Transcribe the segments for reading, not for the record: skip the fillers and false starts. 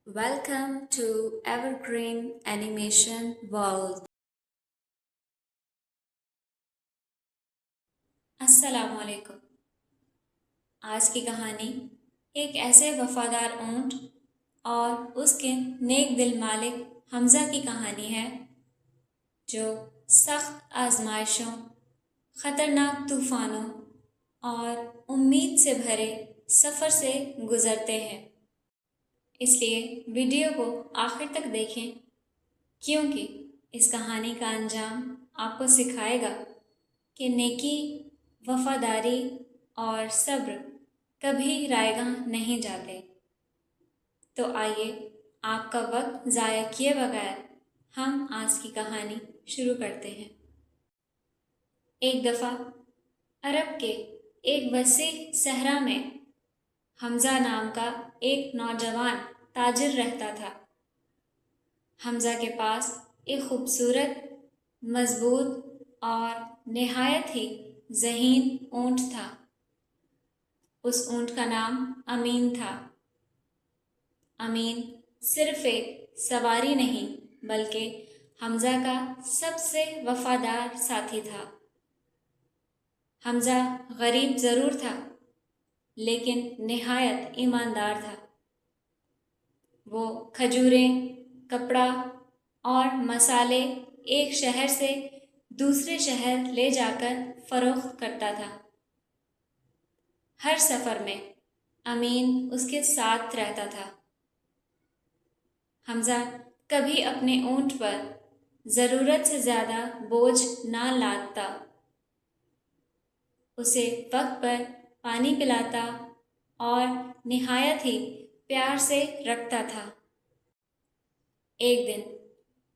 Welcome to Evergreen Animation World. अस्सलाम वालेकुम। आज की कहानी एक ऐसे वफादार ऊंट और उसके नेक दिल मालिक हमज़ा की कहानी है जो सख्त आजमाइशों, ख़तरनाक तूफ़ानों और उम्मीद से भरे सफ़र से गुज़रते हैं। इसलिए वीडियो को आखिर तक देखें क्योंकि इस कहानी का अंजाम आपको सिखाएगा कि नेकी, वफादारी और सब्र कभी रायगां नहीं जाते। तो आइए आपका वक्त ज़ाया किए बगैर हम आज की कहानी शुरू करते हैं। एक दफ़ा अरब के एक वसी सहरा में हमज़ा नाम का एक नौजवान ताजिर रहता था। हमज़ा के पास एक खूबसूरत, मजबूत और नहायत ही ज़हीन ऊँट था। उस ऊँट का नाम अमीन था। अमीन सिर्फ एक सवारी नहीं बल्कि हमज़ा का सबसे वफादार साथी था। हमज़ा गरीब ज़रूर था लेकिन नहायत ईमानदार था। वो खजूरें, कपड़ा और मसाले एक शहर से दूसरे शहर ले जाकर फ़रोख्त करता था। हर सफ़र में अमीन उसके साथ रहता था। हमज़ा कभी अपने ऊँट पर ज़रूरत से ज़्यादा बोझ ना लादता। उसे वक्त पर पानी पिलाता और निहायत ही प्यार से रखता था। एक दिन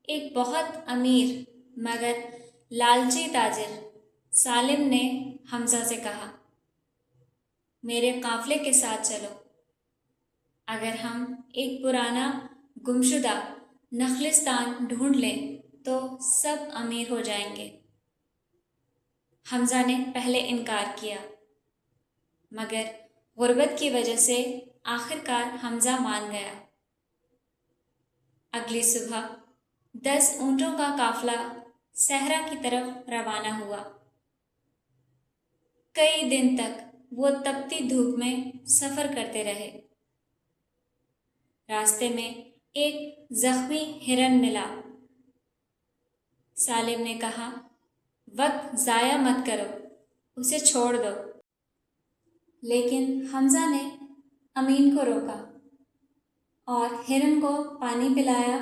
एक बहुत अमीर मगर लालची ताजिर सालिम ने हमज़ा से कहा, मेरे काफ़िले के साथ चलो। अगर हम एक पुराना गुमशुदा नखलिस्तान ढूंढ लें तो सब अमीर हो जाएंगे। हमज़ा ने पहले इनकार किया मगर गुर्बत की वजह से आखिरकार हमज़ा मान गया। अगली सुबह 10 ऊँटों का काफ़िला सहरा की तरफ रवाना हुआ। कई दिन तक वो तपती धूप में सफ़र करते रहे। रास्ते में एक ज़ख्मी हिरन मिला। सालिम ने कहा, वक्त ज़ाया मत करो, उसे छोड़ दो। लेकिन हमज़ा ने अमीन को रोका और हिरन को पानी पिलाया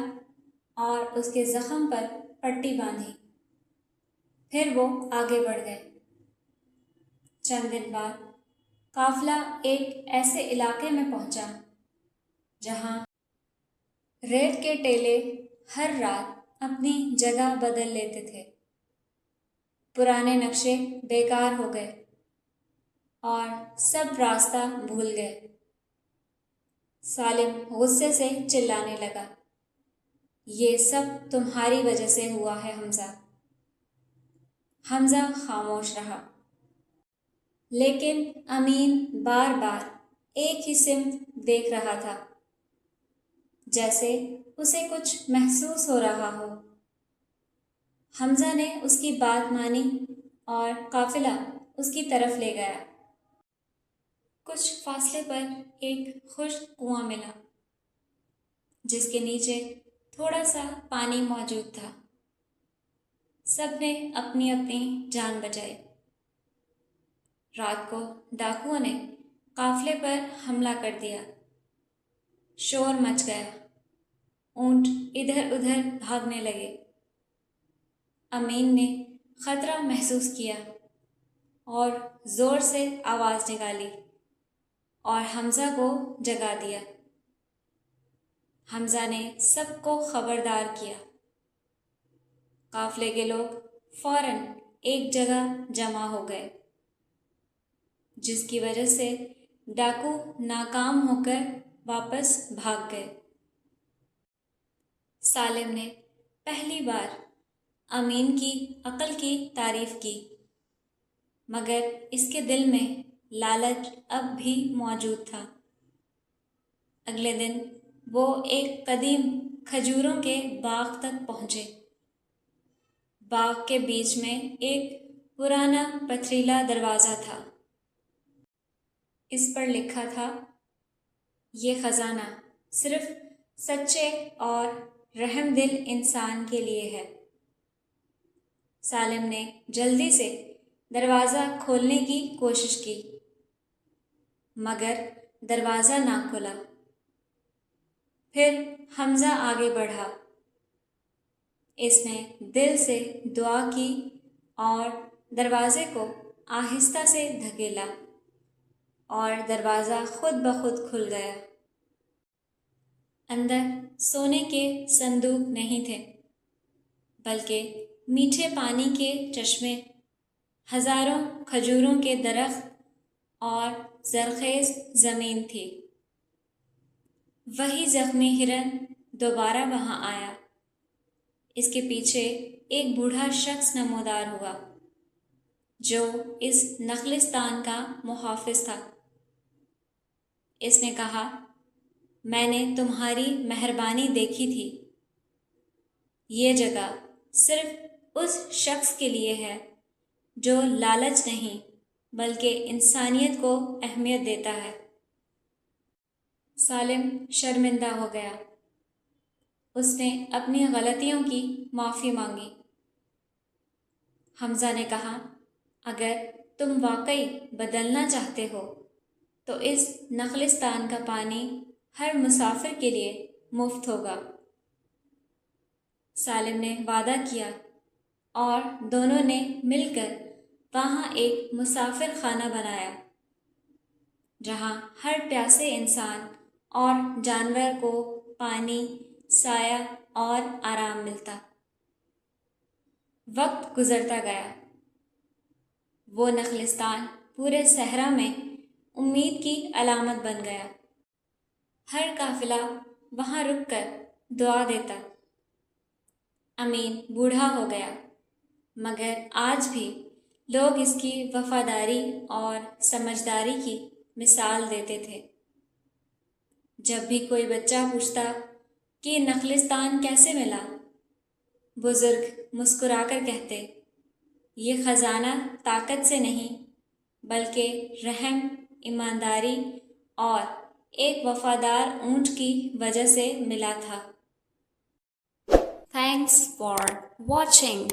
और उसके ज़ख्म पर पट्टी बांधी। फिर वो आगे बढ़ गए। चंद दिन बाद काफ़िला एक ऐसे इलाके में पहुंचा जहां रेत के टेले हर रात अपनी जगह बदल लेते थे। पुराने नक्शे बेकार हो गए और सब रास्ता भूल गए। सालिम गुस्से से चिल्लाने लगा, ये सब तुम्हारी वजह से हुआ है हमज़ा। हमज़ा खामोश रहा लेकिन अमीन बार बार एक ही सिमत देख रहा था जैसे उसे कुछ महसूस हो रहा हो। हमज़ा ने उसकी बात मानी और काफ़िला उसकी तरफ ले गया। कुछ फासले पर एक खुश्क कुआं मिला जिसके नीचे थोड़ा सा पानी मौजूद था। सबने अपनी अपनी जान बचाई। रात को डाकुओं ने काफ़िले पर हमला कर दिया। शोर मच गया। ऊँट इधर उधर भागने लगे। अमीन ने ख़तरा महसूस किया और ज़ोर से आवाज़ निकाली और हमज़ा को जगा दिया। हमज़ा ने सबको खबरदार किया। काफ़िले के लोग फ़ौरन एक जगह जमा हो गए जिसकी वजह से डाकू नाकाम होकर वापस भाग गए। सालिम ने पहली बार अमीन की अक्ल की तारीफ़ की मगर इसके दिल में लालच अब भी मौजूद था। अगले दिन وہ ایک قدیم کھجوروں کے باغ تک پہنچے۔ باغ کے بیچ میں ایک پرانا پتھریلا دروازہ تھا۔ اس پر لکھا تھا، یہ خزانہ صرف سچے اور رحم دل انسان کے لیے ہے۔ سالم نے جلدی سے دروازہ کھولنے کی کوشش کی، مگر دروازہ نہ کھلا۔ پھر حمزہ آگے بڑھا۔ اس نے دل سے دعا کی اور دروازے کو آہستہ سے دھکیلا، اور دروازہ خود بخود کھل گیا۔ اندر سونے کے صندوق نہیں تھے، بلکہ میٹھے پانی کے چشمے، ہزاروں کھجوروں کے درخت اور زرخیز زمین تھی۔ وہی زخمی ہرن دوبارہ وہاں آیا۔ اس کے پیچھے ایک بوڑھا شخص نمودار ہوا، جو اس نخلستان کا محافظ تھا۔ اس نے کہا، میں نے تمہاری مہربانی دیکھی تھی۔ یہ جگہ صرف اس شخص کے لیے ہے جو لالچ نہیں بلکہ انسانیت کو اہمیت دیتا ہے۔ سالم شرمندہ ہو گیا۔ اس نے اپنی غلطیوں کی معافی مانگی۔ حمزہ نے کہا، اگر تم واقعی بدلنا چاہتے ہو تو اس نخلستان کا پانی ہر مسافر کے لیے مفت ہوگا۔ سالم نے وعدہ کیا اور دونوں نے مل کر وہاں ایک مسافر خانہ بنایا، جہاں ہر پیاسے انسان اور جانور کو پانی، سایہ اور آرام ملتا۔ وقت گزرتا گیا۔ وہ نخلستان پورے صحرا میں امید کی علامت بن گیا۔ ہر قافلہ وہاں رک کر دعا دیتا۔ امین بوڑھا ہو گیا، مگر آج بھی لوگ اس کی وفاداری اور سمجھداری کی مثال دیتے تھے۔ جب بھی کوئی بچہ پوچھتا کہ نخلستان کیسے ملا، بزرگ مسکرا کر کہتے، یہ خزانہ طاقت سے نہیں بلکہ رحم، ایمانداری اور ایک وفادار اونٹ کی وجہ سے ملا تھا۔ Thanks for watching.